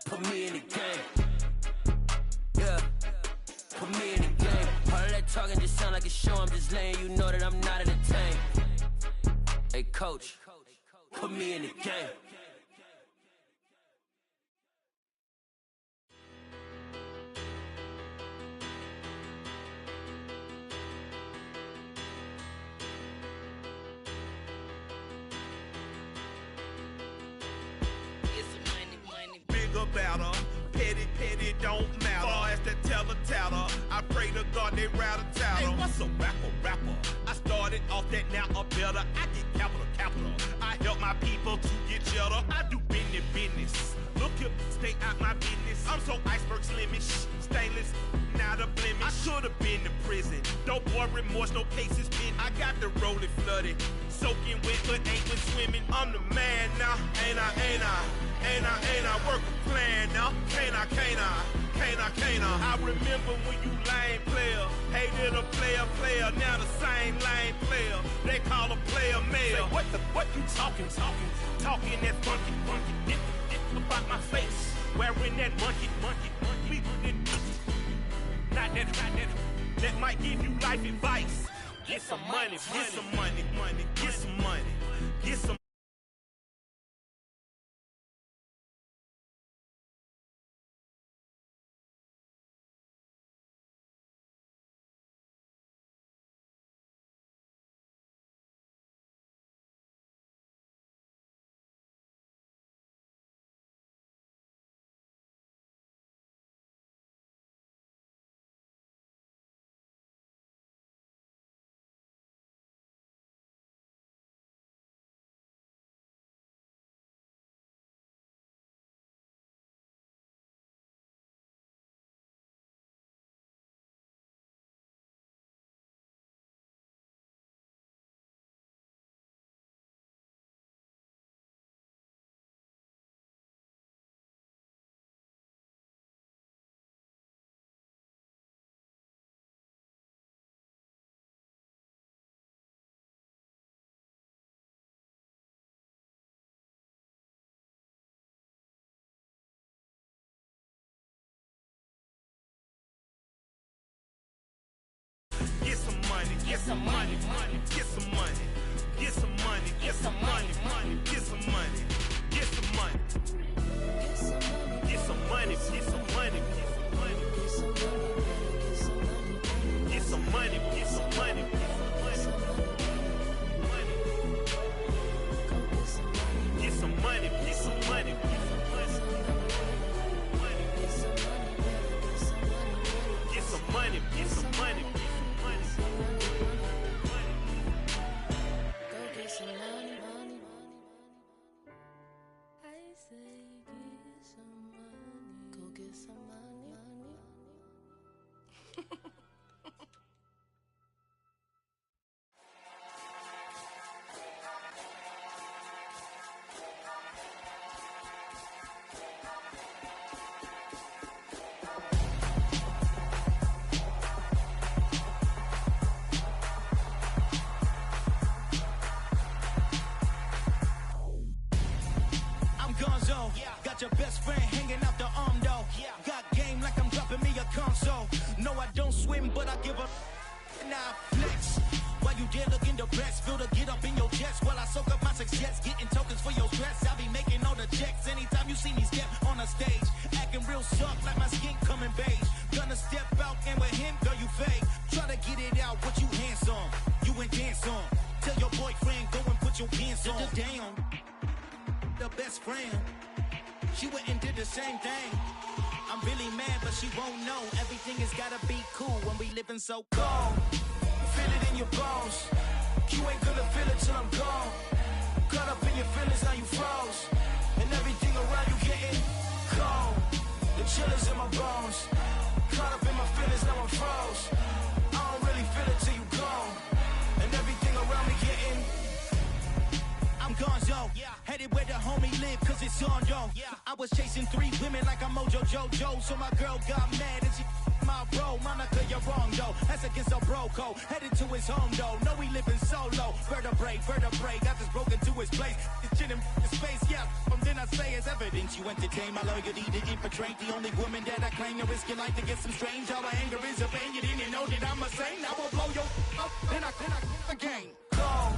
put me in the game. Yeah, put me in the game. All that talking just sound like a show. I'm just letting you know that I'm not entertained. Hey, coach, put me in the game. Better, petty don't matter. Far as that teller, I pray to God they rattle tattle. Hey, what's a rapper? I started off that, now a better. I get capital. I help my people to get cheddar. I do business. Look here, stay out my business. I'm so iceberg slimish, stainless, not a blemish. I should've been in prison. No boy remorse, no cases pinned. I got the rolling flooded, soaking wet, but ain't been swimming. I'm the man now, ain't I work a plan now. Can't I? I remember when you lame player, hated a player, now the same lame player. They call a player mayor. Say, what you talking that funky, about my face, wearing that monkey. We not that might give you life advice. Get some money, get some money. Get some money. Got your best friend hanging out the arm though. Got game like I'm dropping me a console. No, I don't swim, but I give a now flex. While you there looking depressed, feel the get up in your chest while I soak up my success, getting tokens for your stress. I be making all the checks anytime you see me step on a stage, acting real soft like my skin coming beige. Gonna step out and with him, girl, you fake. Try to get it out, what you handsome, you ain't dance on. Tell your boyfriend go and put your pants on. Damn, the best friend. She went and did the same thing. I'm really mad, but she won't know. Everything has gotta be cool when we living so cold. Feel it in your bones. You ain't gonna feel it till I'm gone. Caught up in your feelings, now you froze. And everything around you getting cold. The chill is in my bones. Caught up in my feelings, now I'm froze. I don't really feel it till you gone. And everything around me getting I'm gonzo, headed where the homie live, cause it's on, yo. I was chasing 3 women like I'm Mojo Jojo, so my girl got mad and she my bro. Monica, you're wrong, though. That's against a bro code. Headed to his home, though. No, we living solo. Vertebrae, got this broken to his place. watching him in space, yeah. From then I say it's evidence you entertain my loyalty to infiltrate the only woman that I claim to risk your life to get some strange. All my anger is a pain. You didn't know that I'm a saint. I will blow your up, then I again. Gone,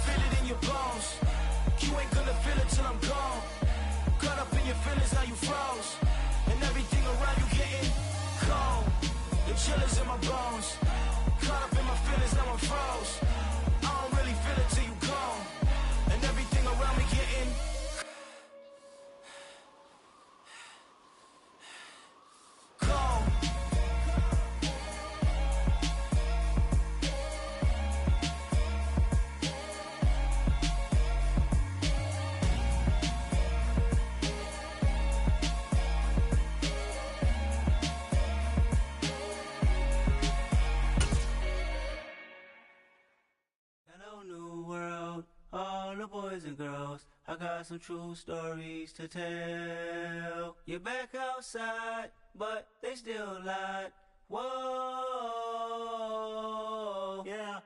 feel it in your bones. You ain't gonna feel it till I'm gone. Caught up in your feelings, now you froze. And everything around you getting cold. The chillers in my bones. Caught up in my feelings, now I'm froze. I don't really feel it till you gone. And everything around me getting cold. Hello, new world, all the boys and girls. I got some true stories to tell. You're back outside, but they still lied. Whoa, yeah.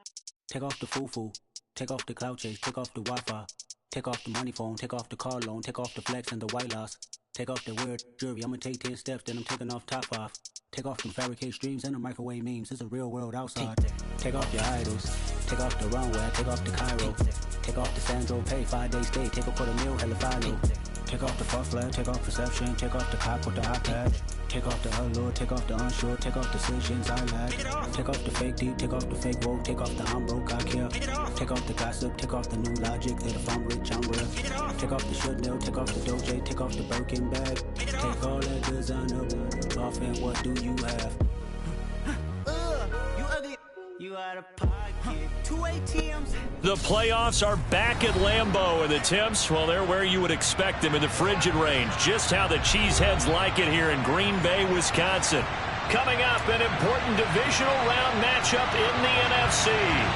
Take off the foo-foo, take off the cloud chase, take off the Wi-Fi, take off the money phone, take off the car loan, take off the flex and the white loss. Take off the weird jewelry, I'ma take 10 steps, then I'm taking off top 5. Take off them fabricate streams and the microwave memes, it's a real world outside. Take off your idols, take off the runway, take off the Cairo. Take off the Sandro pay, 5-day stay, take a quarter meal, hella final. Take off the fuck flag, take off perception, take off the cop with the iPad. Take off the allure, take off the unsure, take off decisions I lack. Take off the fake deep, take off the fake woke, take off the I'm broke, I care. Take off the gossip, take off the new logic, that if I'm rich, I'm real. Take off the should know, take off the doje, take off the Birkin bag. Take all that designer off and what do you have? You ugly. You out of pocket. 2 ATMs. The playoffs are back at Lambeau, and the temps, well, they're where you would expect them in the frigid range. Just how the Cheeseheads like it here in Green Bay, Wisconsin. Coming up, an important divisional round matchup in the NFC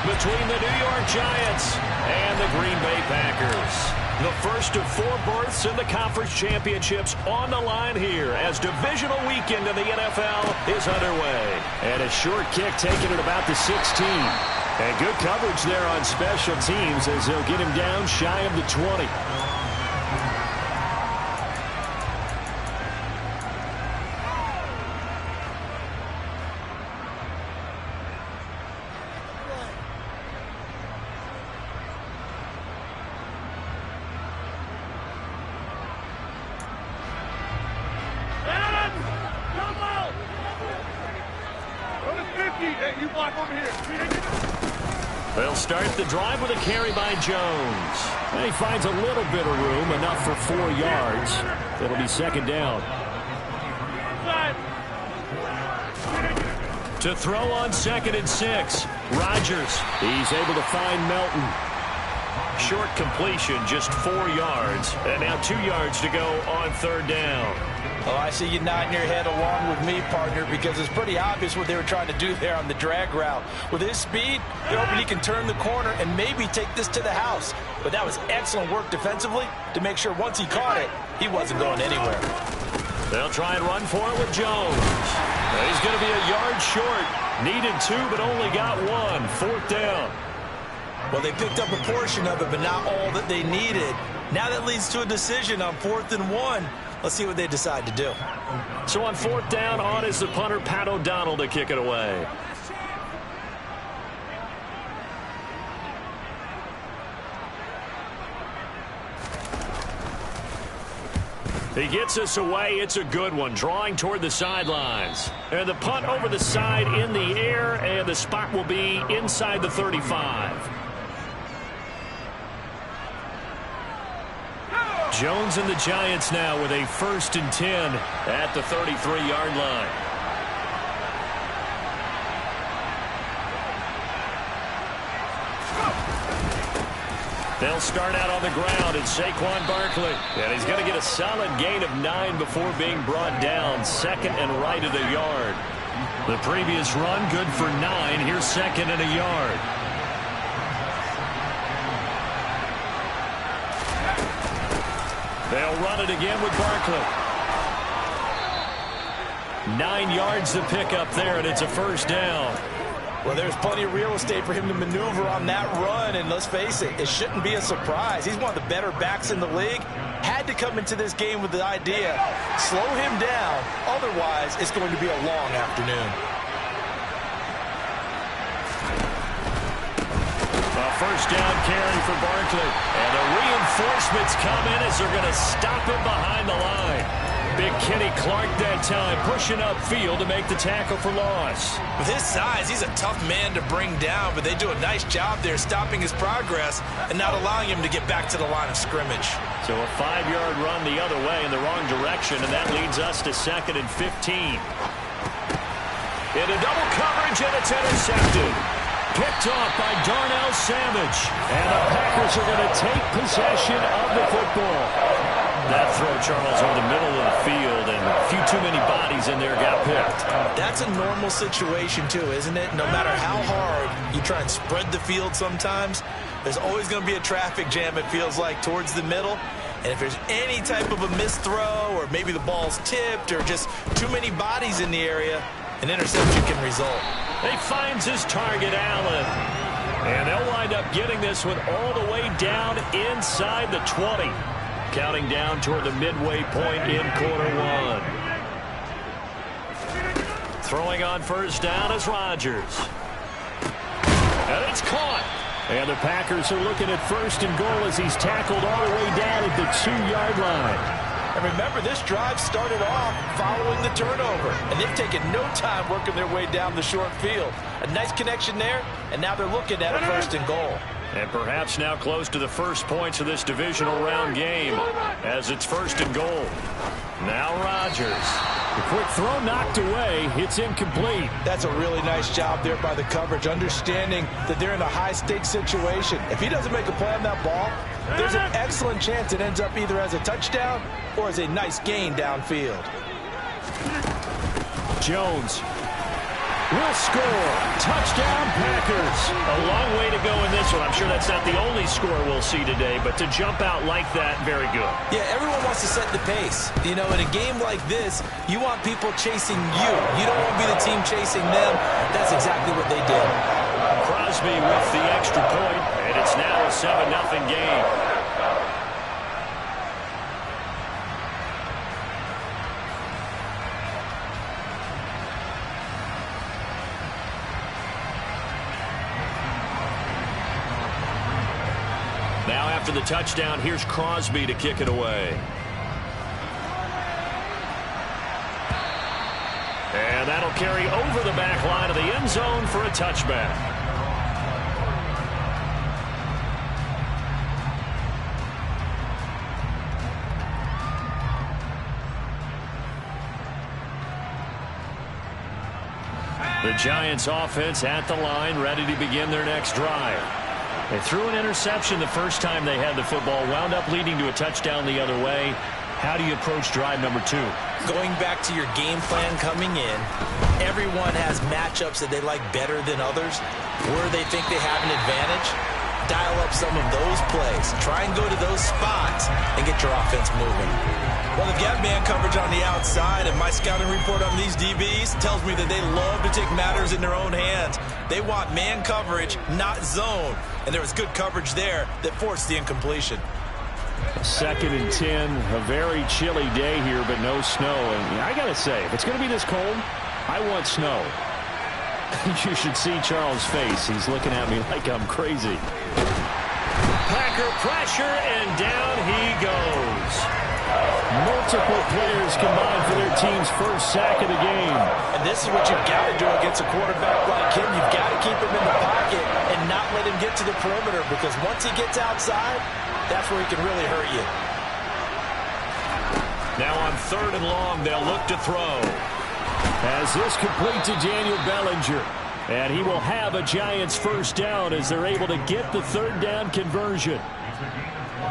between the New York Giants and the Green Bay Packers. The first of 4 berths in the conference championships on the line here as divisional weekend in the NFL is underway. And a short kick taken at about the 16. And good coverage there on special teams as they'll get him down shy of the 20. They'll start the drive with a carry by Jones. And he finds a little bit of room, enough for 4 yards. It'll be second down. To throw on 2nd and 6. Rodgers. He's able to find Melton. Short completion, just 4 yards. And now 2 yards to go on 3rd down. Oh, I see you nodding your head along with me, partner, because it's pretty obvious what they were trying to do there on the drag route. With his speed, they're hoping he can turn the corner and maybe take this to the house. But that was excellent work defensively to make sure once he caught it, he wasn't going anywhere. They'll try and run for it with Jones. He's going to be a yard short. Needed 2, but only got 1. 4th down. Well, they picked up a portion of it, but not all that they needed. Now that leads to a decision on 4th and 1. Let's see what they decide to do. So on 4th down, on is the punter, Pat O'Donnell, to kick it away. He gets us away. It's a good one, drawing toward the sidelines. And the punt over the side in the air, and the spot will be inside the 35. Jones and the Giants now with a 1st and 10 at the 33-yard line. They'll start out on the ground, and Saquon Barkley. And he's going to get a solid gain of 9 before being brought down. 2nd and right at a yard. The previous run good for 9. Here's 2nd and a yard. They'll run it again with Barkley. 9 yards to pick up there, and it's a 1st down. Well, there's plenty of real estate for him to maneuver on that run, and let's face it, it shouldn't be a surprise. He's one of the better backs in the league. Had to come into this game with the idea, slow him down, otherwise it's going to be a long afternoon. A first down carry for Barkley, and the reinforcements come in as they're going to stop him behind the line. Big Kenny Clark that time, pushing upfield to make the tackle for loss. With his size, he's a tough man to bring down, but they do a nice job there stopping his progress and not allowing him to get back to the line of scrimmage. So a 5-yard run the other way in the wrong direction, and that leads us to 2nd and 15. Into double coverage, and it's intercepted. Picked off by Darnell Savage. And the Packers are going to take possession of the football. That throw, Charles, over the middle of the field, and a few too many bodies in there got picked. That's a normal situation, too, isn't it? No matter how hard you try and spread the field sometimes, there's always going to be a traffic jam, it feels like, towards the middle. And if there's any type of a missed throw, or maybe the ball's tipped, or just too many bodies in the area, an interception can result. He finds his target, Allen. And they'll wind up getting this one all the way down inside the 20. Counting down toward the midway point in quarter one. Throwing on first down is Rodgers. And it's caught. And the Packers are looking at 1st and goal as he's tackled all the way down at the 2-yard line. And remember, this drive started off following the turnover, and they've taken no time working their way down the short field. A nice connection there, and now they're looking at a 1st and goal. And perhaps now close to the first points of this divisional round game as it's 1st and goal. Now Rodgers. The quick throw knocked away. It's incomplete. That's a really nice job there by the coverage, understanding that they're in a high-stakes situation. If he doesn't make a play on that ball, there's an excellent chance it ends up either as a touchdown or as a nice gain downfield. Jones will score. Touchdown, Packers. A long way to go in this one. I'm sure that's not the only score we'll see today, but to jump out like that, very good. Yeah, everyone wants to set the pace. You know, in a game like this, you want people chasing you. You don't want to be the team chasing them. That's exactly what they did. Crosby with the extra point, and it's now a 7-0 game. Now after the touchdown, here's Crosby to kick it away. And that'll carry over the back line of the end zone for a touchback. The Giants offense at the line, ready to begin their next drive. They threw an interception the first time they had the football, wound up leading to a touchdown the other way. How do you approach drive number 2? Going back to your game plan coming in, everyone has matchups that they like better than others, where they think they have an advantage. Dial up some of those plays. Try and go to those spots and get your offense moving. Well, they've got man coverage on the outside, and my scouting report on these DBs tells me that they love to take matters in their own hands. They want man coverage, not zone. And there was good coverage there that forced the incompletion. 2nd and 10, a very chilly day here, but no snow. And I got to say, if it's going to be this cold, I want snow. You should see Charles' face. He's looking at me like I'm crazy. Packer pressure, and down he goes. Multiple players combined for their team's first sack of the game. And this is what you've got to do against a quarterback like him. You've got to keep him in the pocket and not let him get to the perimeter, because once he gets outside, that's where he can really hurt you. Now on 3rd and long, they'll look to throw. As this complete to Daniel Bellinger. And he will have a Giants first down as they're able to get the 3rd down conversion.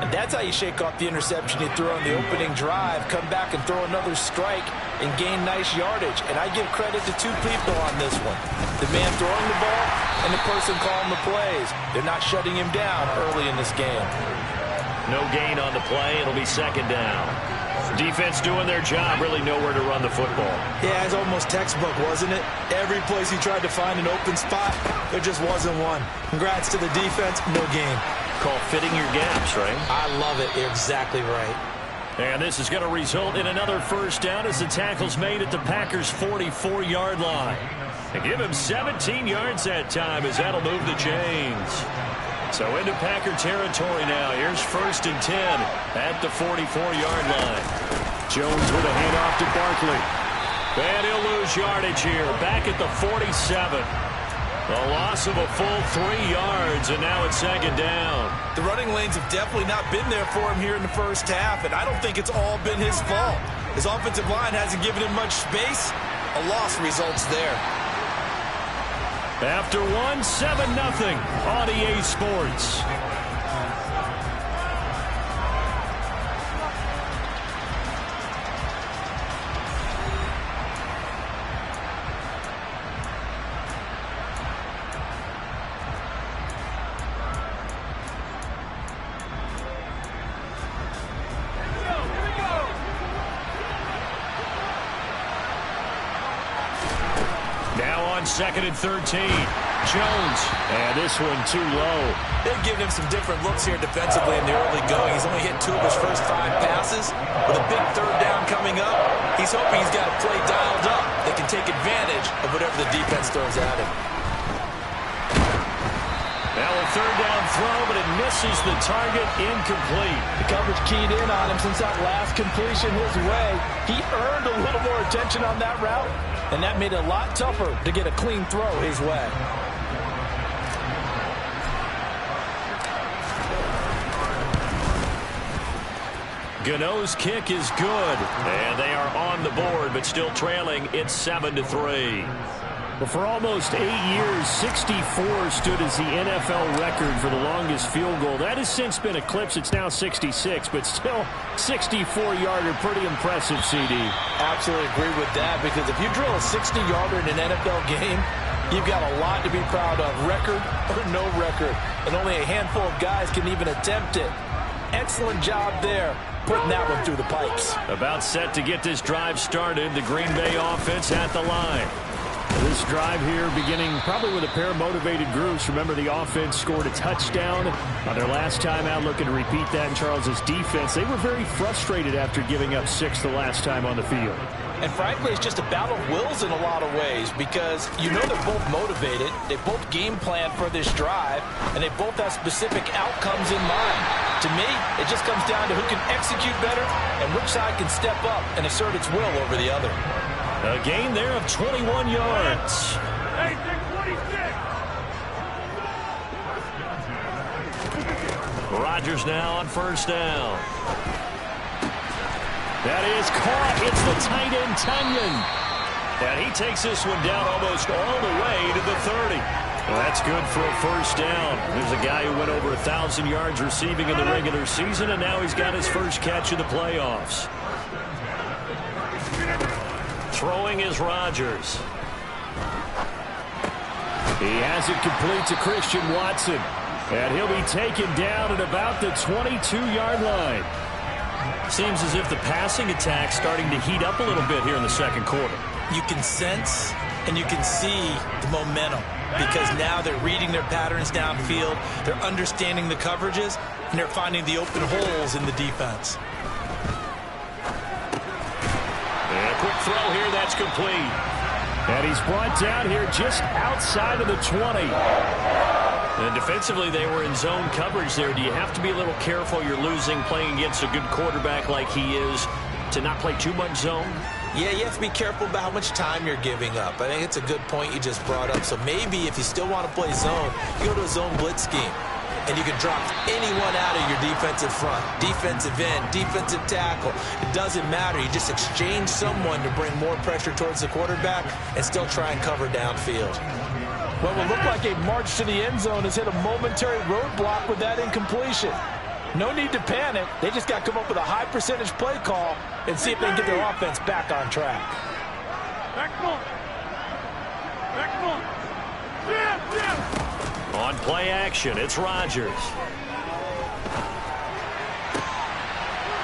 And that's how you shake off the interception you threw on the opening drive, come back and throw another strike and gain nice yardage. And I give credit to 2 people on this one. The man throwing the ball and the person calling the plays. They're not shutting him down early in this game. No gain on the play. It'll be second down. Defense doing their job, really nowhere to run the football. Yeah, it's almost textbook, wasn't it? Every place he tried to find an open spot, there just wasn't one. Congrats to the defense, no gain. Call fitting your gaps, right? I love it. You're exactly right. And this is going to result in another first down as the tackle's made at the Packers' 44-yard line. They give him 17 yards that time as that'll move the chains. So into Packer territory now. Here's 1st and 10 at the 44-yard line. Jones with a handoff to Barkley. And he'll lose yardage here. Back at the 47. A loss of a full 3 yards, and now it's second down. The running lanes have definitely not been there for him here in the first half, and I don't think it's all been his fault. His offensive line hasn't given him much space. A loss results there. After 7-0 on EA Sports. Now on 2nd and 13. Jones. And this one too low. They've given him some different looks here defensively in the early going. He's only hit 2 of his first 5 passes. With a big 3rd down coming up, he's hoping he's got a play dialed up that can take advantage of whatever the defense throws at him. Now a 3rd down throw, but it misses the target, incomplete. The coverage keyed in on him since that last completion his way. He earned a little more attention on that route, and that made it a lot tougher to get a clean throw his way. Gano's kick is good, and they are on the board, but still trailing. It's 7-3. Well, for almost 8 years, 64 stood as the NFL record for the longest field goal. That has since been eclipsed. It's now 66, but still 64-yarder. Pretty impressive, CD. Absolutely agree with that, because if you drill a 60-yarder in an NFL game, you've got a lot to be proud of, record or no record. And only a handful of guys can even attempt it. Excellent job there, putting that one through the pipes. About set to get this drive started. The Green Bay offense at the line. This drive here beginning probably with a pair of motivated groups. Remember, the offense scored a touchdown on their last time out, looking to repeat that in Charles's defense. They were very frustrated after giving up 6 the last time on the field. And frankly, it's just a battle of wills in a lot of ways, because you know they're both motivated, they both game plan for this drive, and they both have specific outcomes in mind. To me, it just comes down to who can execute better and which side can step up and assert its will over the other. A gain there of 21 yards. Rodgers now on 1st down. That is caught. It's the tight end, Tunyon. And he takes this one down almost all the way to the 30. Well, that's good for a 1st down. There's a guy who went over 1,000 yards receiving in the regular season, and now he's got his first catch in the playoffs. Throwing is Rodgers. He has it complete to Christian Watson. And he'll be taken down at about the 22-yard line. Seems as if the passing attack's starting to heat up a little bit here in the second quarter. You can sense and you can see the momentum, because now they're reading their patterns downfield, they're understanding the coverages, and they're finding the open holes in the defense. And a quick throw here, that's complete. And he's brought down here just outside of the 20. And defensively, they were in zone coverage there. Do you have to be a little careful? You're losing playing against a good quarterback like he is to not play too much zone? Yeah, you have to be careful about how much time you're giving up. I think it's a good point you just brought up. So maybe if you still want to play zone, you go to a zone blitz scheme. And you can drop anyone out of your defensive front, defensive end, defensive tackle. It doesn't matter. You just exchange someone to bring more pressure towards the quarterback and still try and cover downfield. Well, it looked like a march to the end zone has hit a momentary roadblock with that incompletion. No need to panic. They just got to come up with a high percentage play call and see if they can get their offense back on track. On play action, it's Rodgers.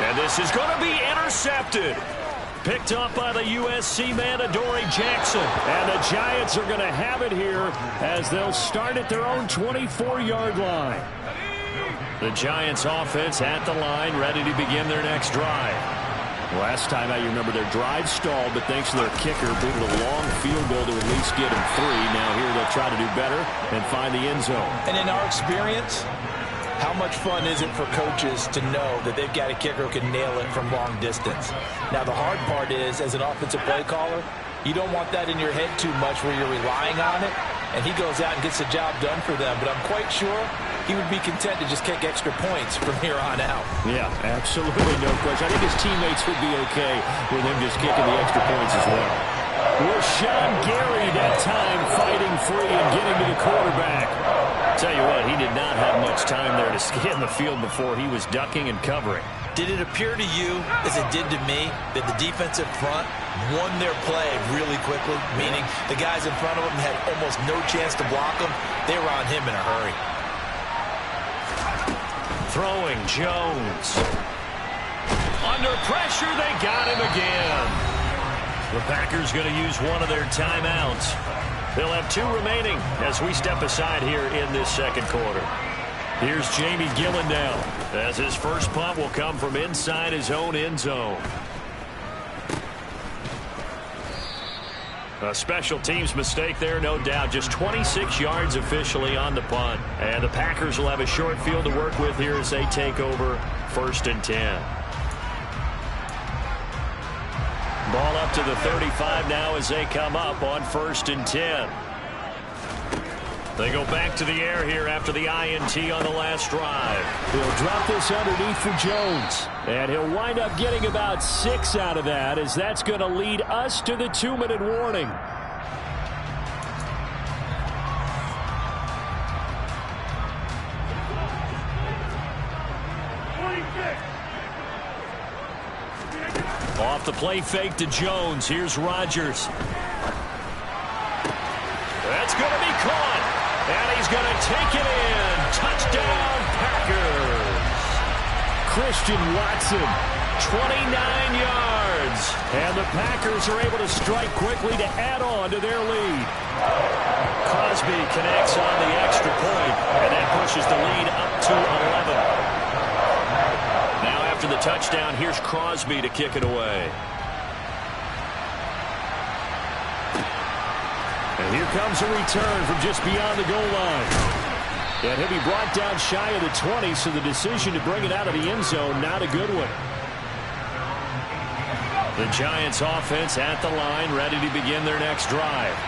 And this is going to be intercepted. Picked off by the USC man, Adoree Jackson. And the Giants are going to have it here as they'll start at their own 24-yard line. The Giants offense at the line, ready to begin their next drive. Last time out, you remember their drive stalled, but thanks to their kicker, booted a long field goal to at least get them 3. Now here they'll try to do better and find the end zone. And in our experience, how much fun is it for coaches to know that they've got a kicker who can nail it from long distance? Now, the hard part is, as an offensive play caller, you don't want that in your head too much where you're relying on it, and he goes out and gets the job done for them. But I'm quite sure he would be content to just kick extra points from here on out. Yeah, absolutely, no question. I think his teammates would be okay with him just kicking the extra points as well. Rashawn Gary that time fighting free and getting to the quarterback. Tell you what, he did not have much time there to scan the field before he was ducking and covering. Did it appear to you, as it did to me, that the defensive front won their play really quickly? Meaning the guys in front of them had almost no chance to block him. They were on him in a hurry. Throwing Jones. Under pressure, they got him again. The Packers going to use one of their timeouts. They'll have 2 remaining as we step aside here in this second quarter. Here's Jamie Gillen now, as his first punt will come from inside his own end zone. A special teams mistake there, no doubt. Just 26 yards officially on the punt. And the Packers will have a short field to work with here as they take over 1st and 10. Ball up to the 35 now as they come up on 1st and 10. They go back to the air here after the INT on the last drive. He'll drop this underneath for Jones. And he'll wind up getting about 6 out of that, as that's going to lead us to the 2-minute warning. Off the play fake to Jones. Here's Rodgers. That's going to be caught. And he's going to take it in. Touchdown, Packers. Christian Watson, 29 yards. And the Packers are able to strike quickly to add on to their lead. Crosby connects on the extra point, and that pushes the lead up to 11. Now after the touchdown, here's Crosby to kick it away. And here comes a return from just beyond the goal line. And he'll be brought down shy of the 20, so the decision to bring it out of the end zone, not a good one. The Giants offense at the line, ready to begin their next drive.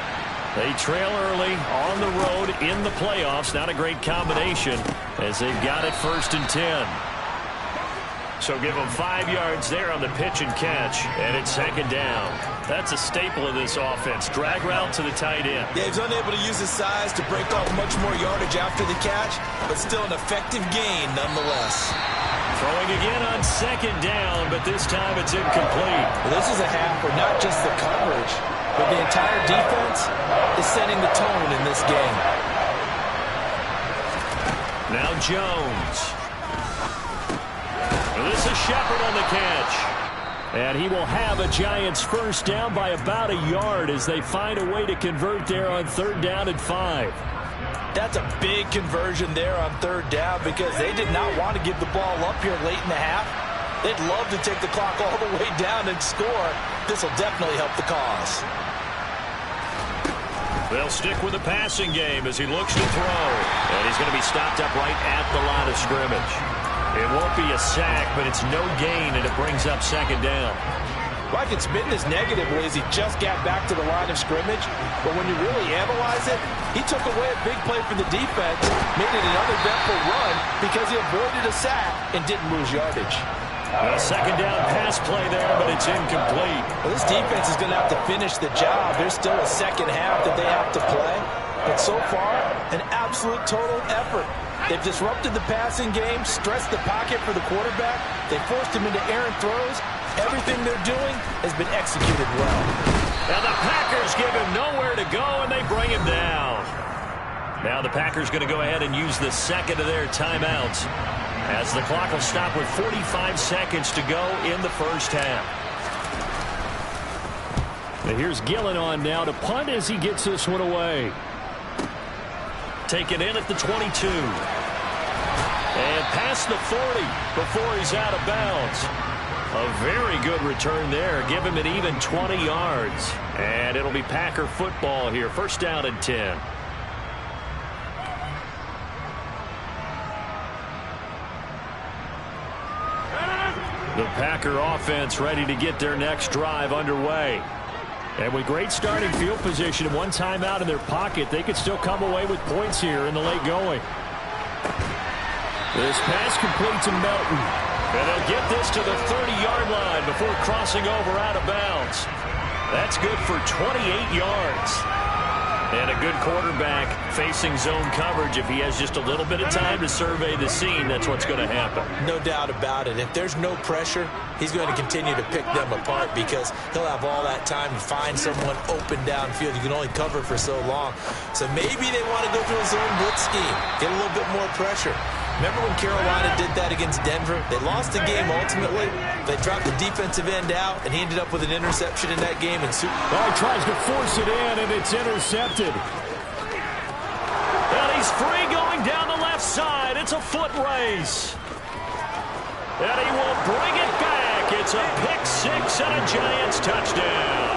They trail early on the road in the playoffs. Not a great combination as they've got it 1st and 10. So give them 5 yards there on the pitch and catch, and it's 2nd down. That's a staple of this offense. Drag route to the tight end. Yeah, he's unable to use his size to break off much more yardage after the catch, but still an effective gain nonetheless. Throwing again on 2nd down, but this time it's incomplete. Well, this is a half where not just the coverage, but the entire defense is setting the tone in this game. Now Jones. This is Shepard on the catch. And he will have a Giants 1st down by about a yard as they find a way to convert there on 3rd down and 5. That's a big conversion there on 3rd down because they did not want to give the ball up here late in the half. They'd love to take the clock all the way down and score. This will definitely help the cause. They'll stick with the passing game as he looks to throw. And he's going to be stopped up right at the line of scrimmage. It won't be a sack, but it's no gain, and it brings up 2nd down. Well, I can spin this negatively as he just got back to the line of scrimmage. But when you really analyze it, he took away a big play for the defense, made it an uneventful run because he avoided a sack and didn't lose yardage. A 2nd down pass play there, but it's incomplete. Well, this defense is going to have to finish the job. There's still a 2nd half that they have to play. But so far, an absolute total effort. They've disrupted the passing game, stressed the pocket for the quarterback. They forced him into errant throws. Everything they're doing has been executed well. And the Packers give him nowhere to go, and they bring him down. Now the Packers going to go ahead and use the second of their timeouts as the clock will stop with 45 seconds to go in the first half. And here's Gillen on now to punt as he gets this one away. Taken in at the 22. And past the 40 before he's out of bounds. A very good return there. Give him an even 20 yards. And it'll be Packer football here. First down and 10. The Packer offense ready to get their next drive underway. And with great starting field position and one timeout in their pocket, they could still come away with points here in the late going. This pass complete to Melton. And they'll get this to the 30-yard line before crossing over out of bounds. That's good for 28 yards. And a good quarterback facing zone coverage. If he has just a little bit of time to survey the scene, that's what's going to happen. No doubt about it. If there's no pressure, he's going to continue to pick them apart because he'll have all that time to find someone open downfield. You can only cover for so long. So maybe they want to go to a zone blitz scheme, get a little bit more pressure. Remember when Carolina did that against Denver? They lost the game ultimately. They dropped the defensive end out, and he ended up with an interception in that game. And he tries to force it in, and it's intercepted. And he's free going down the left side. It's a foot race. And he will bring it back. It's a pick six and a Giants touchdown.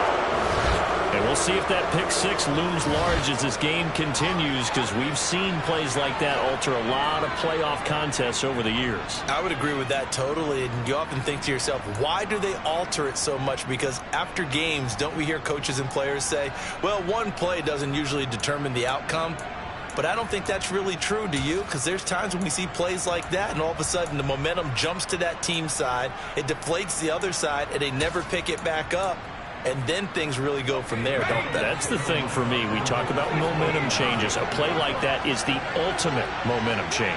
And we'll see if that pick six looms large as this game continues, because we've seen plays like that alter a lot of playoff contests over the years. I would agree with that totally. And you often think to yourself, why do they alter it so much? Because after games, don't we hear coaches and players say, well, one play doesn't usually determine the outcome? But I don't think that's really true, do you? Because there's times when we see plays like that, and all of a sudden the momentum jumps to that team side, it deflates the other side, and they never pick it back up. And then things really go from there, don't they? That's the thing for me. We talk about momentum changes. A play like that is the ultimate momentum change.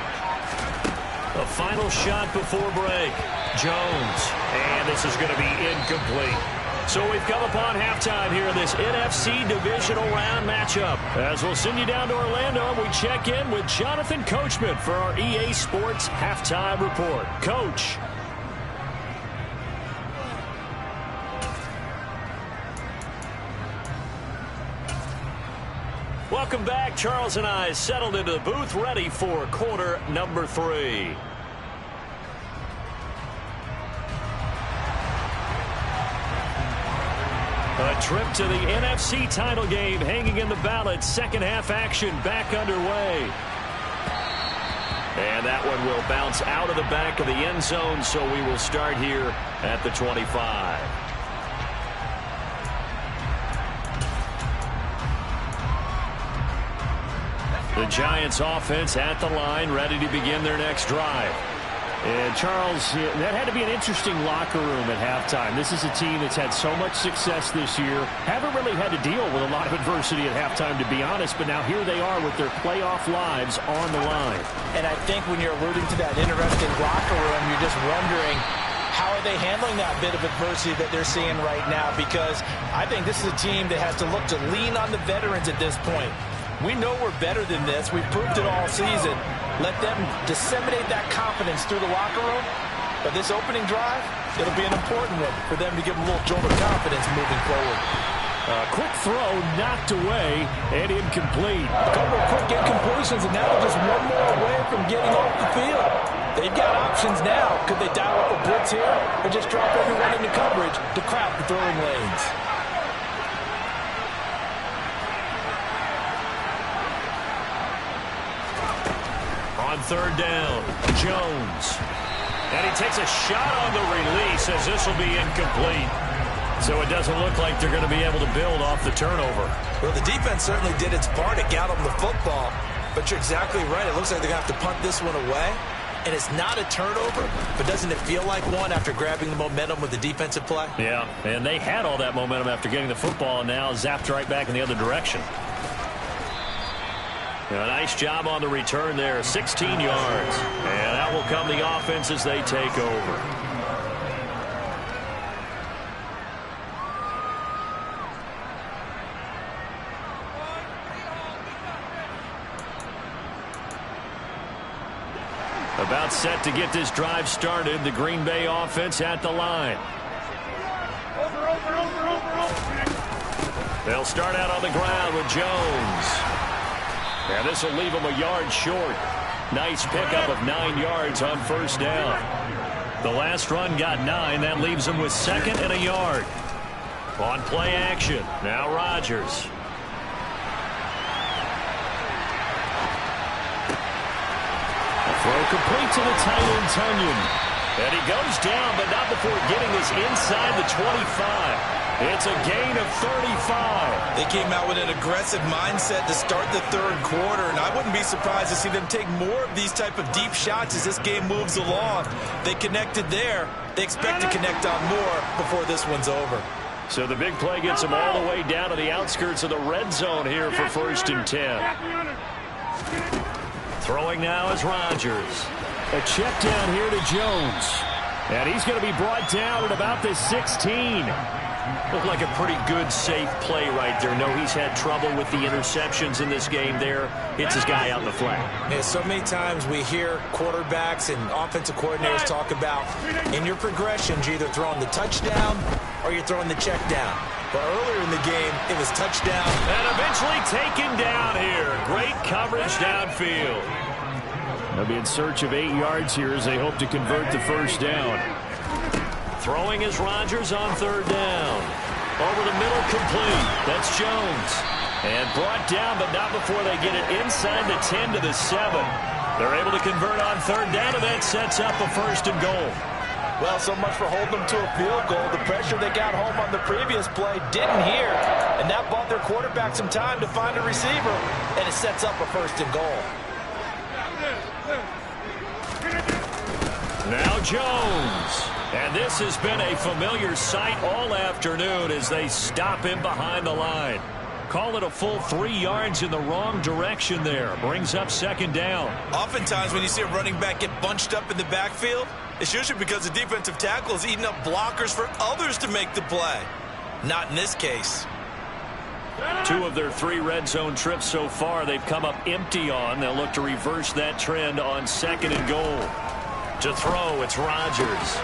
A final shot before break. Jones. And this is going to be incomplete. So we've come upon halftime here in this NFC Divisional Round matchup. As we'll send you down to Orlando, we check in with Jonathan Coachman for our EA Sports Halftime Report. Coach. Welcome back. Charles and I settled into the booth, ready for quarter number 3. A trip to the NFC title game hanging in the balance. Second half action back underway. And that one will bounce out of the back of the end zone, so we will start here at the 25. The Giants offense at the line, ready to begin their next drive. And Charles, that had to be an interesting locker room at halftime. This is a team that's had so much success this year. Haven't really had to deal with a lot of adversity at halftime, to be honest, but now here they are with their playoff lives on the line. And I think when you're alluding to that interesting locker room, you're just wondering, how are they handling that bit of adversity that they're seeing right now? Because I think this is a team that has to look to lean on the veterans at this point. We know we're better than this. We've proved it all season. Let them disseminate that confidence through the locker room. But this opening drive, it'll be an important one for them to give them a little jolt of confidence moving forward. Quick throw knocked away and incomplete. A couple of quick incompletions, and now they're just one more away from getting off the field. They've got options now. Could they dial up a blitz here or just drop everyone into coverage to crowd the throwing lanes? On third down, Jones. And he takes a shot on the release as this will be incomplete. So it doesn't look like they're going to be able to build off the turnover. Well, the defense certainly did its part to get them the football. But you're exactly right. It looks like they're going to have to punt this one away. And it's not a turnover, but doesn't it feel like one after grabbing the momentum with the defensive play? Yeah, and they had all that momentum after getting the football, and now zapped right back in the other direction. A nice job on the return there, 16 yards. And that will come the offense as they take over. About set to get this drive started. The Green Bay offense at the line. They'll start out on the ground with Jones. And this will leave him a yard short. Nice pickup of 9 yards on first down. The last run got 9. That leaves him with 2nd and a yard. On play action, now Rodgers. Throw complete to the tight end, Tunyon. And he goes down, but not before getting this inside the 25. It's a gain of 35. They came out with an aggressive mindset to start the third quarter, and I wouldn't be surprised to see them take more of these type of deep shots as this game moves along. They connected there. They expect to connect on more before this one's over. So the big play gets them all the way down to the outskirts of the red zone here for 1st and 10. Throwing now is Rodgers. A check down here to Jones. And he's going to be brought down at about the 16. Looked like a pretty good, safe play right there. No, he's had trouble with the interceptions in this game there. Hits his guy out in the flat. Yeah, so many times we hear quarterbacks and offensive coordinators talk about in your progressions, you're either throwing the touchdown or you're throwing the check down. But earlier in the game, it was touchdown. And eventually taken down here. Great coverage downfield. They'll be in search of 8 yards here as they hope to convert the first down. Throwing is Rodgers on 3rd down. Over the middle, complete. That's Jones. And brought down, but not before they get it inside the 10 to the 7. They're able to convert on 3rd down, and that sets up a 1st and goal. Well, so much for holding them to a field goal. The pressure they got home on the previous play didn't hear, and that bought their quarterback some time to find a receiver, and it sets up a 1st and goal. Now Jones. And this has been a familiar sight all afternoon as they stop him behind the line. Call it a full 3 yards in the wrong direction there. Brings up 2nd down. Oftentimes when you see a running back get bunched up in the backfield, it's usually because the defensive tackle is eating up blockers for others to make the play. Not in this case. 2 of their 3 red zone trips so far they've come up empty on. They'll look to reverse that trend on 2nd and goal. To throw, it's Rodgers.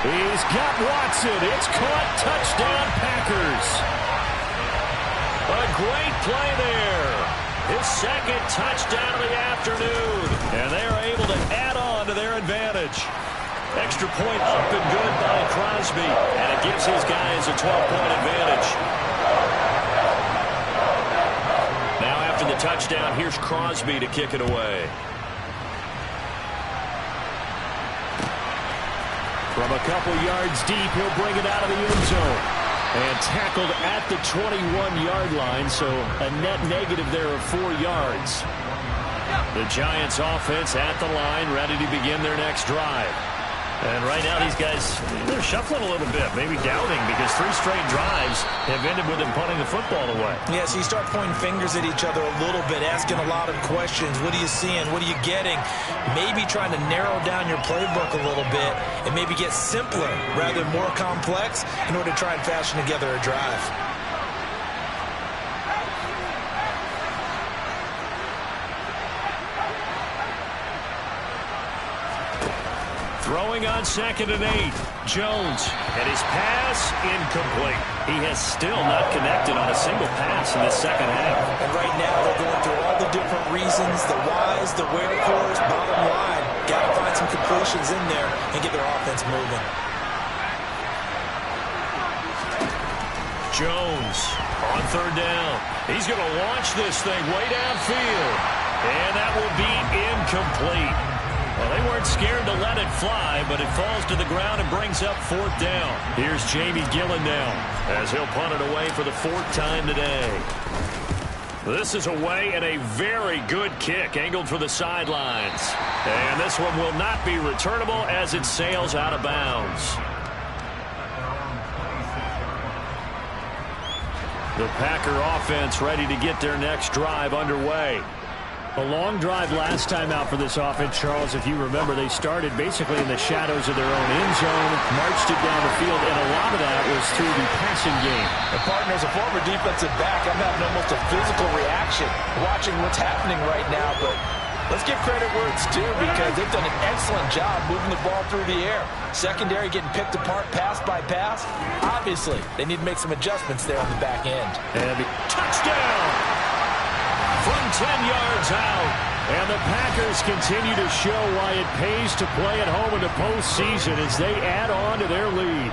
He's got Watson. It's caught. Touchdown, Packers. A great play there. His 2nd touchdown of the afternoon. And they are able to add on to their advantage. Extra point up and good by Crosby. And it gives his guys a 12-point advantage. Now after the touchdown, here's Crosby to kick it away. From a couple yards deep, he'll bring it out of the end zone. And tackled at the 21-yard line, so a net negative there of 4 yards. The Giants offense at the line, ready to begin their next drive. And right now these guys, they're shuffling a little bit, maybe doubting, because 3 straight drives have ended with them punting the football away. Yeah, so you start pointing fingers at each other a little bit, asking a lot of questions. What are you seeing? What are you getting? Maybe trying to narrow down your playbook a little bit and maybe get simpler rather than more complex in order to try and fashion together a drive. Throwing on 2nd and 8. Jones. And his pass incomplete. He has still not connected on a single pass in the second half. And right now they're going through all the different reasons, the whys, the wherefores, bottom line. Got to find some completions in there and get their offense moving. Jones on 3rd down. He's going to launch this thing way downfield. And that will be incomplete. Well, they weren't scared to let it fly, but it falls to the ground and brings up 4th down. Here's Jamie Gillen now as he'll punt it away for the 4th time today. This is away and a very good kick angled for the sidelines. And this one will not be returnable as it sails out of bounds. The Packer offense ready to get their next drive underway. A long drive last time out for this offense, Charles. If you remember, they started basically in the shadows of their own end zone, marched it down the field, and a lot of that was through the passing game. And partner, as a former defensive back, I'm having almost a physical reaction watching what's happening right now, but Let's give credit where it's due because they've done an excellent job moving the ball through the air. Secondary getting picked apart pass by pass. Obviously, they need to make some adjustments there on the back end. And touchdown from 10 yards out. And the Packers continue to show why it pays to play at home in the postseason as they add on to their lead.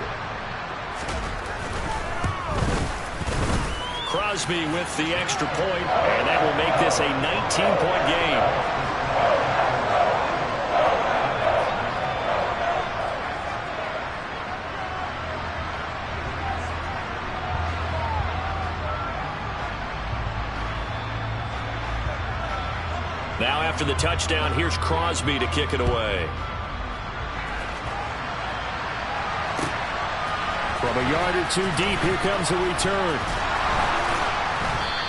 Crosby with the extra point, and that will make this a 19-point game. Now after the touchdown, here's Crosby to kick it away. From a yard or two deep, here comes a return.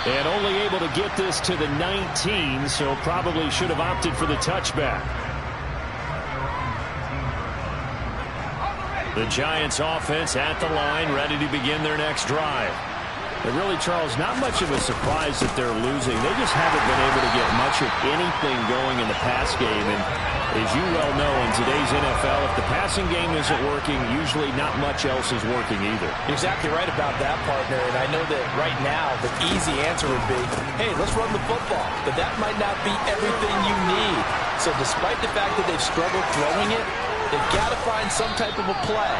And only able to get this to the 19, so probably should have opted for the touchback. The Giants offense at the line, ready to begin their next drive. And really, Charles, not much of a surprise that they're losing. They just haven't been able to get much of anything going in the pass game. And as you well know, in today's NFL, if the passing game isn't working, usually not much else is working either. You're exactly right about that, partner. And I know that right now the easy answer would be, hey, let's run the football. But that might not be everything you need. So despite the fact that they've struggled throwing it, they've got to find some type of a play,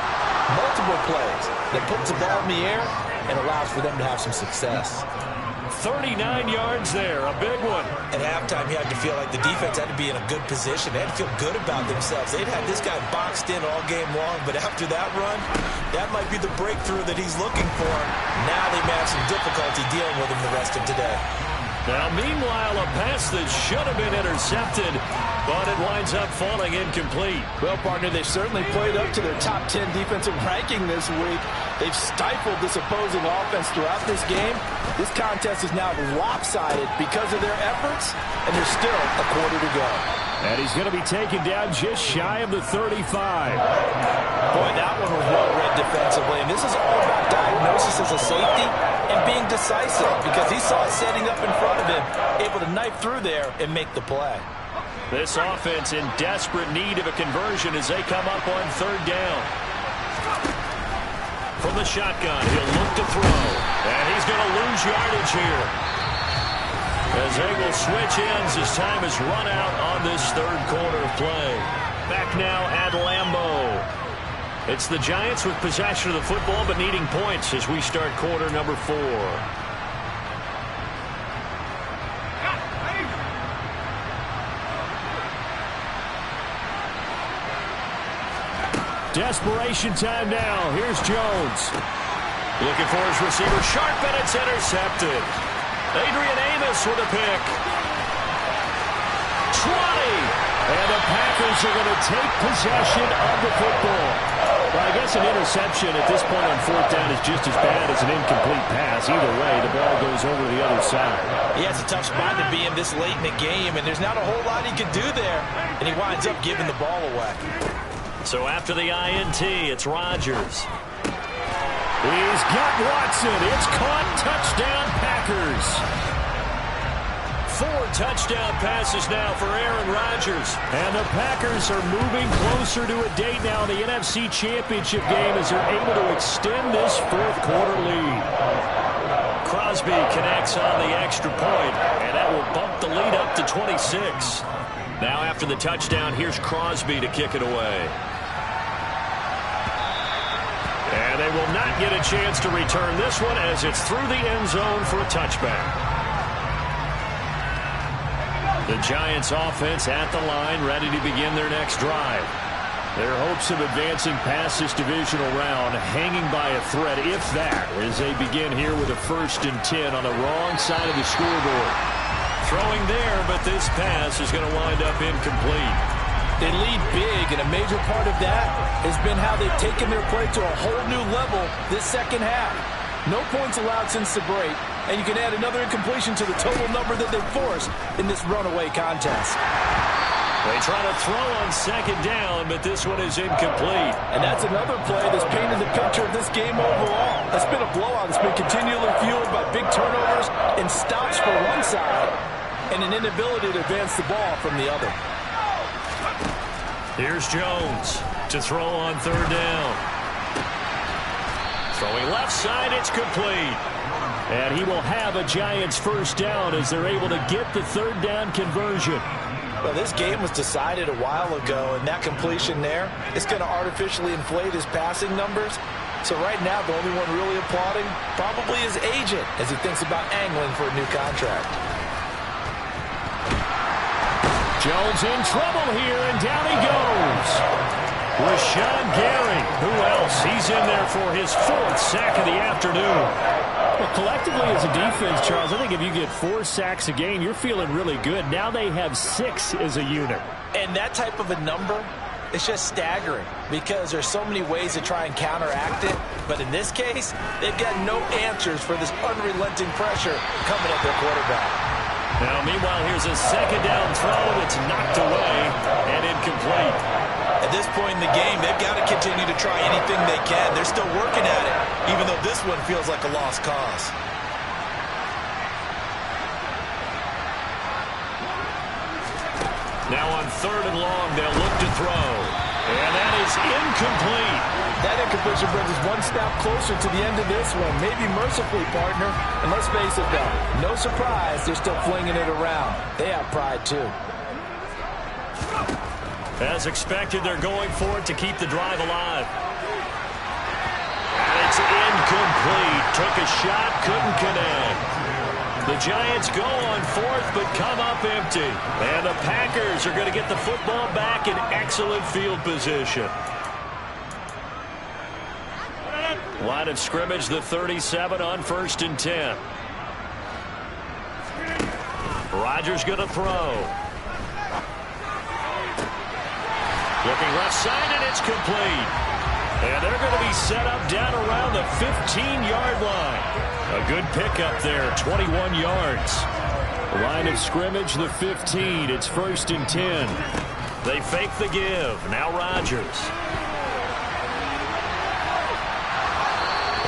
multiple plays, that puts the ball in the air and allows for them to have some success. 39 yards there, a big one. At halftime, you had to feel like the defense had to be in a good position. They had to feel good about themselves. They'd had this guy boxed in all game long, but after that run, that might be the breakthrough that he's looking for. Now they may have some difficulty dealing with him the rest of today. Now, meanwhile, a pass that should have been intercepted, but it winds up falling incomplete. Well, partner, they've certainly played up to their top 10 defensive ranking this week. They've stifled this opposing offense throughout this game. This contest is now lopsided because of their efforts, and there's still a quarter to go. And he's going to be taken down just shy of the 35. Boy, that one was well read defensively, and this is all about diagnosis as a safety and being decisive because he saw it setting up in front of him, able to knife through there and make the play. This offense in desperate need of a conversion as they come up on third down. From the shotgun, he'll look to throw, and he's going to lose yardage here as they will switch ends as time is run out on this third quarter of play. Back now at Lambeau. It's the Giants with possession of the football but needing points as we start quarter number 4. Desperation time now. Here's Jones. Looking for his receiver. Sharp, and it's intercepted. Adrian Amos with a pick. 20. And the Packers are going to take possession of the football. Well, I guess an interception at this point on fourth down is just as bad as an incomplete pass. Either way, the ball goes over the other side. Yeah, it's a tough spot to be in this late in the game, and there's not a whole lot he can do there. And he winds up giving the ball away. So after the INT, it's Rodgers. He's got Watson. It's caught. Touchdown, Packers. 4 touchdown passes now for Aaron Rodgers. And the Packers are moving closer to a date now in the NFC Championship game as they're able to extend this fourth quarter lead. Crosby connects on the extra point, and that will bump the lead up to 26. Now after the touchdown, here's Crosby to kick it away. And they will not get a chance to return this one as it's through the end zone for a touchback. The Giants offense at the line, ready to begin their next drive. Their hopes of advancing past this divisional round hanging by a thread, if that, as they begin here with a 1st and 10 on the wrong side of the scoreboard. Throwing there, but this pass is going to wind up incomplete. They lead big, and a major part of that has been how they've taken their play to a whole new level this second half. No points allowed since the break, and you can add another incompletion to the total number that they've forced in this runaway contest. They try to throw on second down, but this one is incomplete. And that's another play that's painted the picture of this game overall. It's been a blowout. It's been continually fueled by big turnovers and stops for one side and an inability to advance the ball from the other. Here's Jones to throw on third down. Throwing left side, it's complete. And he will have a Giants first down as they're able to get the third down conversion. Well, this game was decided a while ago, and that completion there is going to artificially inflate his passing numbers. So right now, the only one really applauding probably his agent as he thinks about angling for a new contract. Jones in trouble here, and down he goes. Rashawn Gary, who else? He's in there for his 4th sack of the afternoon. Well, collectively as a defense, Charles, I think if you get 4 sacks a game, you're feeling really good. Now they have 6 as a unit. And that type of a number, it's just staggering because there's so many ways to try and counteract it. But in this case, they've got no answers for this unrelenting pressure coming at their quarterback. Now, meanwhile, here's a second down throw. It's knocked away and incomplete. At this point in the game, they've got to continue to try anything they can. They're still working at it, even though this one feels like a lost cause. Now on third and long, they'll look to throw. And that is incomplete. That incompletion brings us one step closer to the end of this one. Maybe mercifully, partner. And let's face it, though, no surprise, they're still flinging it around. They have pride, too. As expected, they're going for it to keep the drive alive. And it's incomplete. Took a shot, couldn't connect. The Giants go on 4th, but come up empty. And the Packers are going to get the football back in excellent field position. Line of scrimmage, the 37 on 1st and 10. Rodgers going to throw. Looking left side, and it's complete. And they're going to be set up down around the 15-yard line. A good pickup there, 21 yards. Line of scrimmage, the 15. It's 1st and 10. They fake the give. Now Rodgers.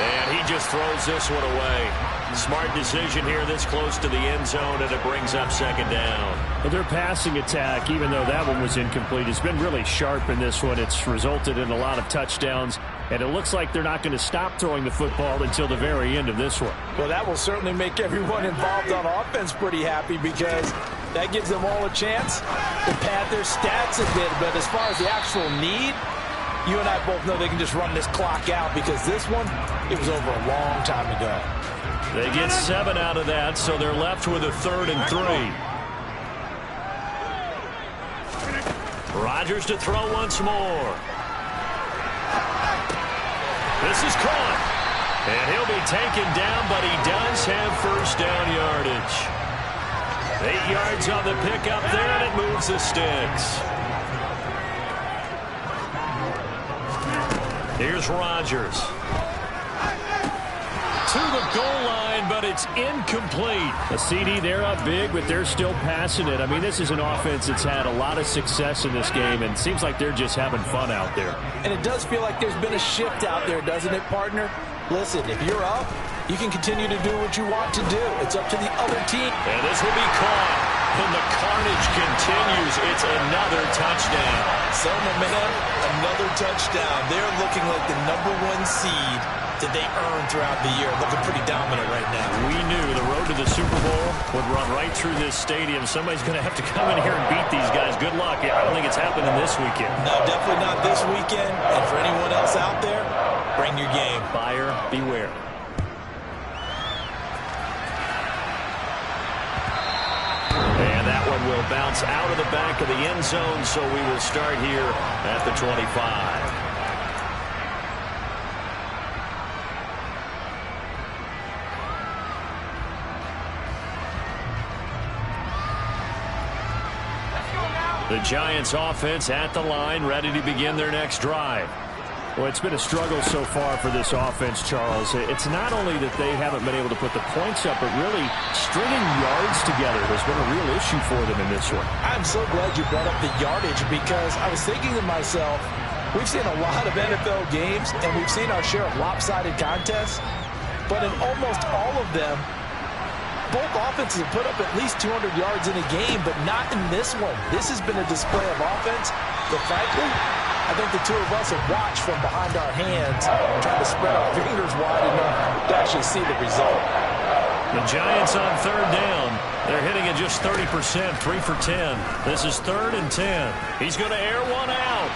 And he just throws this one away. Smart decision here this close to the end zone, and it brings up second down. Well, their passing attack, even though that one was incomplete, has been really sharp in this one. It's resulted in a lot of touchdowns, and it looks like they're not going to stop throwing the football until the very end of this one. Well, that will certainly make everyone involved on offense pretty happy because that gives them all a chance to pad their stats a bit. But as far as the actual need, you and I both know they can just run this clock out because this one, it was over a long time ago. They get 7 out of that, so they're left with a 3rd and 3. Rodgers to throw once more. This is caught. And he'll be taken down, but he does have first down yardage. 8 yards on the pickup there, and it moves the sticks. Here's Rodgers. To the goal line, but it's incomplete. A CD, they're up big, but they're still passing it. I mean, this is an offense that's had a lot of success in this game, and it seems like they're just having fun out there. And it does feel like there's been a shift out there, doesn't it, partner? Listen, if you're up, you can continue to do what you want to do. It's up to the other team. And this will be caught. And the carnage continues. It's another touchdown. Selma, man, another touchdown. They're looking like the #1 seed that they earned throughout the year. Looking pretty dominant right now. We knew the road to the Super Bowl would run right through this stadium. Somebody's going to have to come in here and beat these guys. Good luck. I don't think it's happening this weekend. No, definitely not this weekend. And for anyone else out there, bring your game. Buyer beware. And that one will bounce out of the back of the end zone, so we will start here at the 25. The Giants offense at the line, ready to begin their next drive. Well, it's been a struggle so far for this offense, Charles. It's not only that they haven't been able to put the points up, but really stringing yards together has been a real issue for them in this one. I'm so glad you brought up the yardage because I was thinking to myself, we've seen a lot of NFL games and we've seen our share of lopsided contests, but in almost all of them, both offenses have put up at least 200 yards in a game, but not in this one. This has been a display of offense that, frankly, I think the two of us have watched from behind our hands, trying to spread our fingers wide enough to actually see the result. The Giants on third down. They're hitting at just 30%, 3 for 10. This is 3rd and 10. He's going to air one out.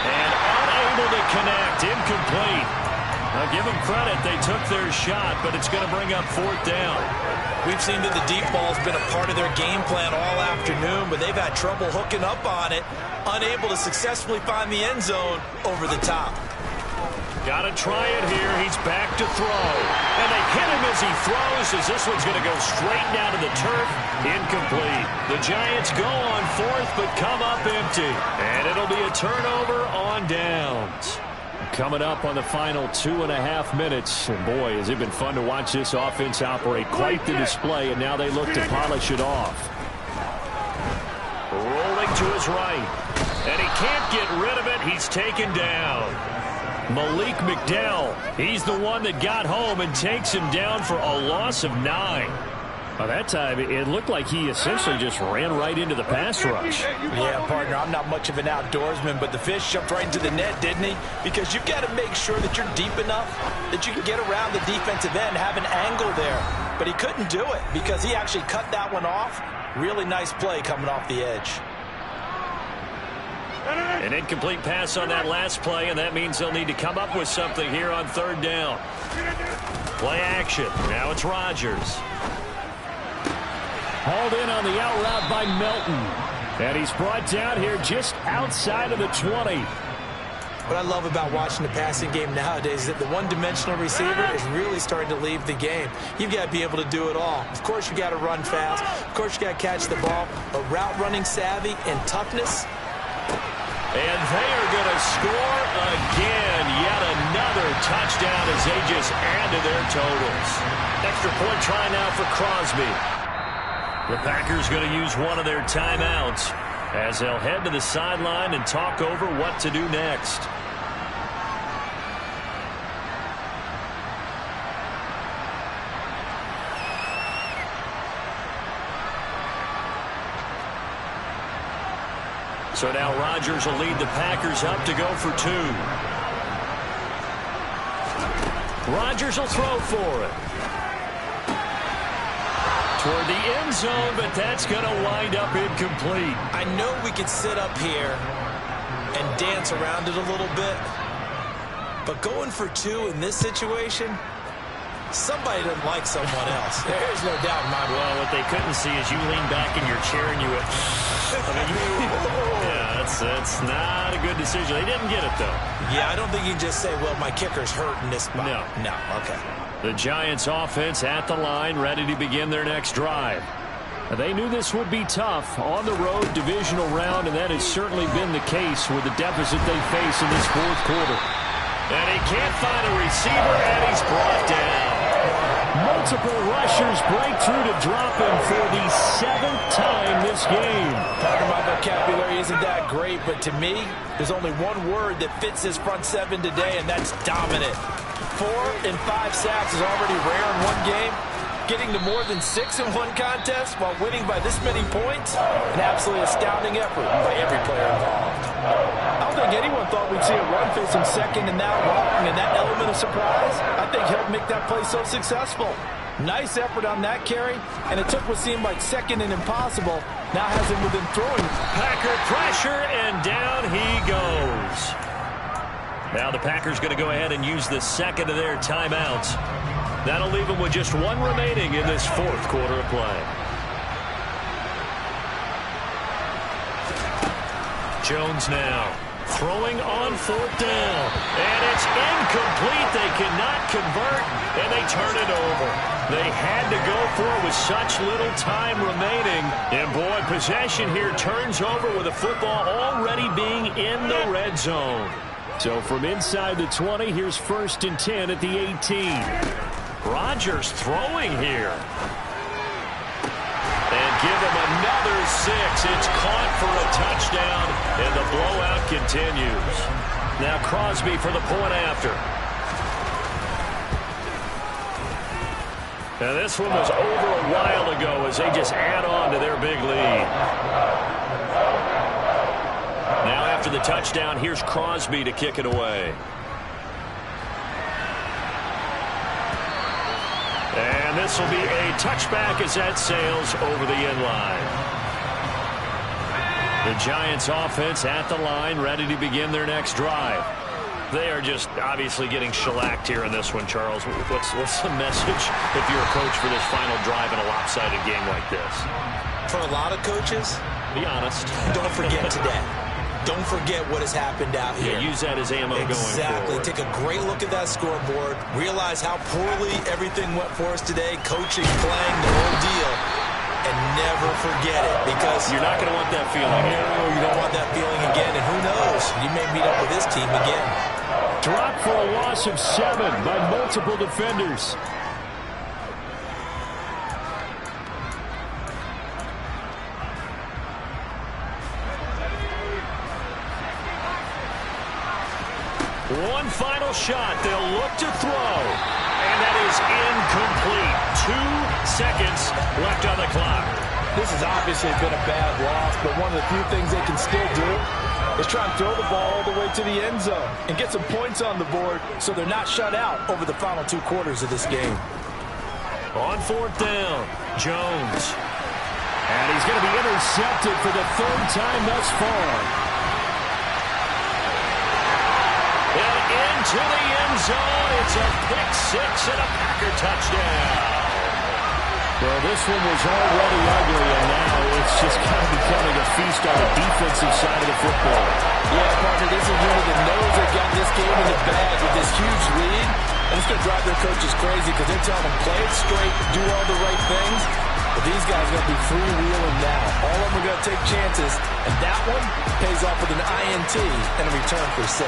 And unable to connect, incomplete. Now give them credit, they took their shot, but it's going to bring up 4th down. We've seen that the deep ball has been a part of their game plan all afternoon, but they've had trouble hooking up on it, unable to successfully find the end zone over the top. Got to try it here. He's back to throw. And they hit him as he throws, as this one's going to go straight down to the turf. Incomplete. The Giants go on 4th, but come up empty. And it'll be a turnover on downs. Coming up on the final 2.5 minutes. And boy, has it been fun to watch this offense operate. Quite the display, and now they look to polish it off. Rolling to his right. And he can't get rid of it. He's taken down. Malik McDowell, he's the one that got home and takes him down for a loss of 9. By that time, it looked like he essentially just ran right into the pass rush. Yeah, partner, I'm not much of an outdoorsman, but the fish jumped right into the net, didn't he? Because you've got to make sure that you're deep enough that you can get around the defensive end, have an angle there. But he couldn't do it because he actually cut that one off. Really nice play coming off the edge. An incomplete pass on that last play, and that means they'll need to come up with something here on 3rd down. Play action. Now it's Rodgers. Hauled in on the out route by Melton. And he's brought down here just outside of the 20. What I love about watching the passing game nowadays is that the one-dimensional receiver is really starting to leave the game. You've got to be able to do it all. Of course, you got to run fast. Of course, you got to catch the ball. But route running savvy and toughness. And they are going to score again. Yet another touchdown as they just add to their totals. Extra point try now for Crosby. The Packers going to use one of their timeouts as they'll head to the sideline and talk over what to do next. So now Rodgers will lead the Packers up to go for 2. Rodgers will throw for it. Toward the end zone, but that's going to wind up incomplete. I know we could sit up here and dance around it a little bit, but going for 2 in this situation, somebody doesn't like someone else. There's no doubt in my mind. Well, what they couldn't see is you lean back in your chair and you went, yeah, that's not a good decision. They didn't get it, though. Yeah, I don't think you can just say, well, my kicker's hurt in this spot. No, okay. The Giants offense at the line, ready to begin their next drive. They knew this would be tough on the road divisional round, and that has certainly been the case with the deficit they face in this 4th quarter. And he can't find a receiver, and he's brought down. Multiple rushers break through to drop him for the 7th time this game. Part of my vocabulary isn't that great, but to me, there's only one word that fits this front 7 today, and that's dominant. 4 and 5 sacks is already rare in one game. Getting to more than 6 in one contest while winning by this many points, an absolutely astounding effort by every player involved. I don't think anyone thought we'd see a run facing second and that long, and that element of surprise, I think, helped make that play so successful. Nice effort on that carry, and it took what seemed like second and impossible, now has him within throwing. Packer pressure, and down he goes. Now the Packers going to go ahead and use the second of their timeouts. That'll leave them with just 1 remaining in this 4th quarter of play. Jones now throwing on 4th down. And it's incomplete. They cannot convert, and they turn it over. They had to go for it with such little time remaining. And, boy, possession here turns over with the football already being in the red zone. So from inside the 20, here's 1st and 10 at the 18. Rodgers throwing here. And give him another 6. It's caught for a touchdown, and the blowout continues. Now Crosby for the point after. Now this one was over a while ago as they just add on to their big lead. Now after the touchdown, here's Crosby to kick it away. And this will be a touchback as that sails over the end line. The Giants offense at the line, ready to begin their next drive. They are just obviously getting shellacked here in this one, Charles. What's the message if you're a coach for this final drive in a lopsided game like this? For a lot of coaches, be honest. Don't forget today. Don't forget what has happened out here. Yeah, use that as ammo going forward. Exactly. Take a great look at that scoreboard. Realize how poorly everything went for us today. Coaching, playing, the whole deal. And never forget it, because you're not going to want that feeling again. No, you don't want that feeling again. And who knows? You may meet up with this team again. Dropped for a loss of 7 by multiple defenders. One final shot. They'll look to throw. And that is incomplete. 2 seconds left on the clock. This has obviously been a bad loss, but one of the few things they can still do is try and throw the ball all the way to the end zone and get some points on the board so they're not shut out over the final 2 quarters of this game. On 4th down, Jones. And he's going to be intercepted for the 3rd time thus far. And into the end zone. It's a pick 6 and a Packer touchdown. Well, this one was already ugly, and now it's just kind of becoming a feast on the defensive side of the football. Yeah, partner, this is one of the knows that got this game in the bag with this huge lead. And it's going to drive their coaches crazy because they're telling them play it straight, do all the right things. But these guys are going to be freewheeling now. All of them are going to take chances, and that one pays off with an INT and a return for 6.